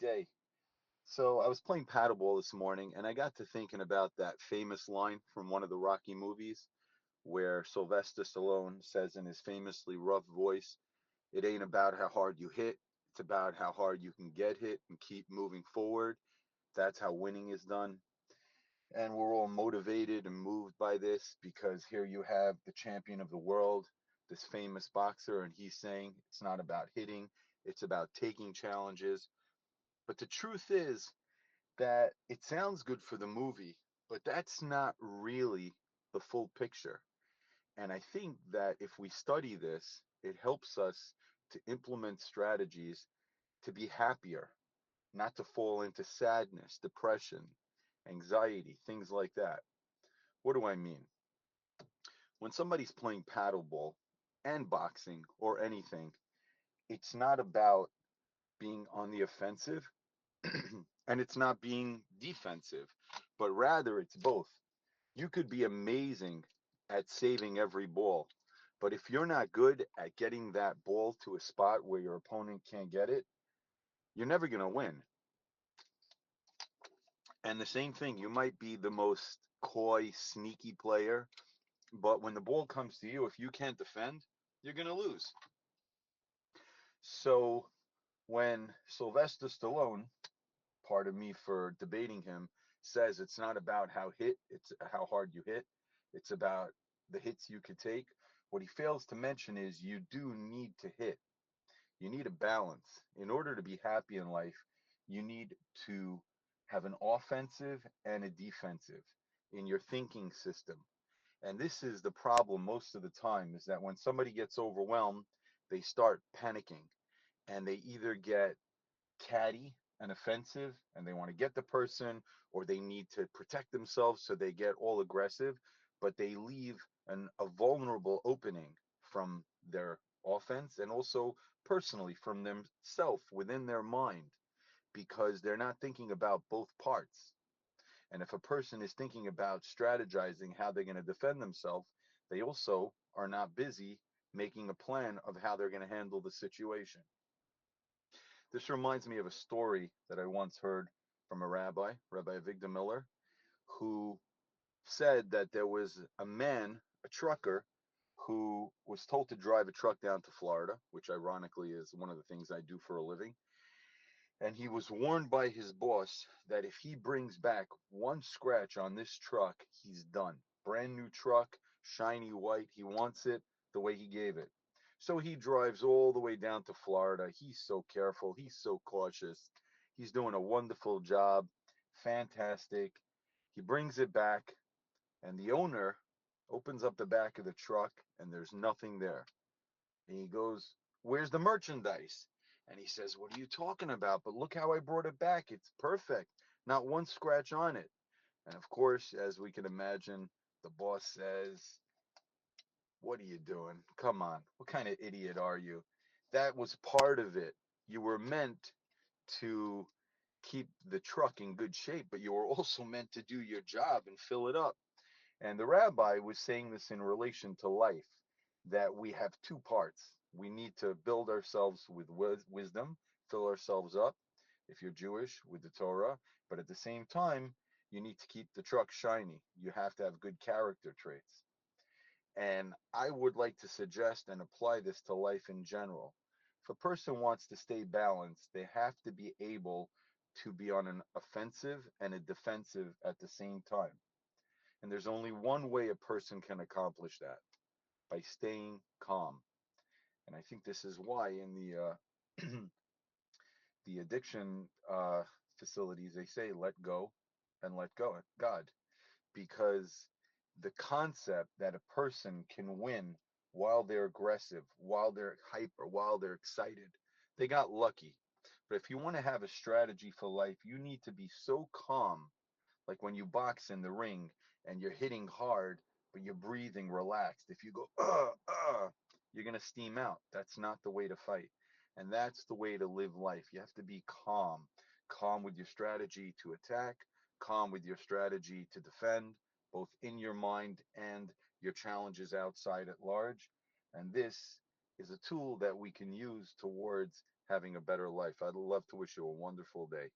day. So I was playing paddleball this morning and I got to thinking about that famous line from one of the Rocky movies where Sylvester Stallone says in his famously rough voice, "It ain't about how hard you hit, it's about how hard you can get hit and keep moving forward. That's how winning is done." And we're all motivated and moved by this because here you have the champion of the world, this famous boxer, and he's saying it's not about hitting, it's about taking challenges. But the truth is that it sounds good for the movie, but that's not really the full picture. And I think that if we study this, it helps us to implement strategies to be happier, not to fall into sadness, depression, anxiety, things like that. What do I mean? When somebody's playing paddleball and boxing or anything, it's not about being on the offensive and it's not being defensive, but rather it's both. You could be amazing at saving every ball, but if you're not good at getting that ball to a spot where your opponent can't get it, you're never going to win. And the same thing, you might be the most coy, sneaky player, but when the ball comes to you, if you can't defend, you're going to lose. So when Sylvester Stallone, pardon me for debating him, says it's not about it's how hard you hit, it's about the hits you could take. What he fails to mention is you do need to hit. You need a balance. In order to be happy in life, you need to have an offensive and a defensive in your thinking system. And this is the problem most of the time is that when somebody gets overwhelmed, they start panicking and they either get catty and offensive and they want to get the person or they need to protect themselves so they get all aggressive, but they leave a vulnerable opening from their offense and also personally from themselves within their mind because they're not thinking about both parts. And if a person is thinking about strategizing how they're going to defend themselves, they also are not busy making a plan of how they're going to handle the situation. This reminds me of a story that I once heard from a rabbi, Rabbi Avigdor Miller, who said that there was a man, a trucker, who was told to drive a truck down to Florida, which ironically is one of the things I do for a living. And he was warned by his boss that if he brings back one scratch on this truck, he's done. Brand new truck, shiny white. He wants it the way he gave it. So he drives all the way down to Florida. He's so careful. He's so cautious. He's doing a wonderful job. Fantastic. He brings it back, and the owner opens up the back of the truck, and there's nothing there. And he goes, "Where's the merchandise?" And he says, "What are you talking about? But look how I brought it back. It's perfect. Not one scratch on it." And of course, as we can imagine, the boss says, "What are you doing? Come on. What kind of idiot are you? That was part of it. You were meant to keep the truck in good shape, but you were also meant to do your job and fill it up." And the rabbi was saying this in relation to life, that we have two parts. We need to build ourselves with wisdom, fill ourselves up, if you're Jewish, with the Torah, but at the same time, you need to keep the truck shiny. You have to have good character traits. And I would like to suggest and apply this to life in general. If a person wants to stay balanced, they have to be able to be on an offensive and a defensive at the same time. And there's only one way a person can accomplish that, by staying calm. And I think this is why in the addiction facilities they say let go and let go God, because the concept that a person can win while they're aggressive, while they're hyper, while they're excited, they got lucky. But if you want to have a strategy for life, you need to be so calm, like when you box in the ring and you're hitting hard, but you're breathing relaxed. If you go, you're going to steam out. That's not the way to fight. And that's the way to live life. You have to be calm, calm with your strategy to attack, calm with your strategy to defend, both in your mind and your challenges outside at large. And this is a tool that we can use towards having a better life. I'd love to wish you a wonderful day.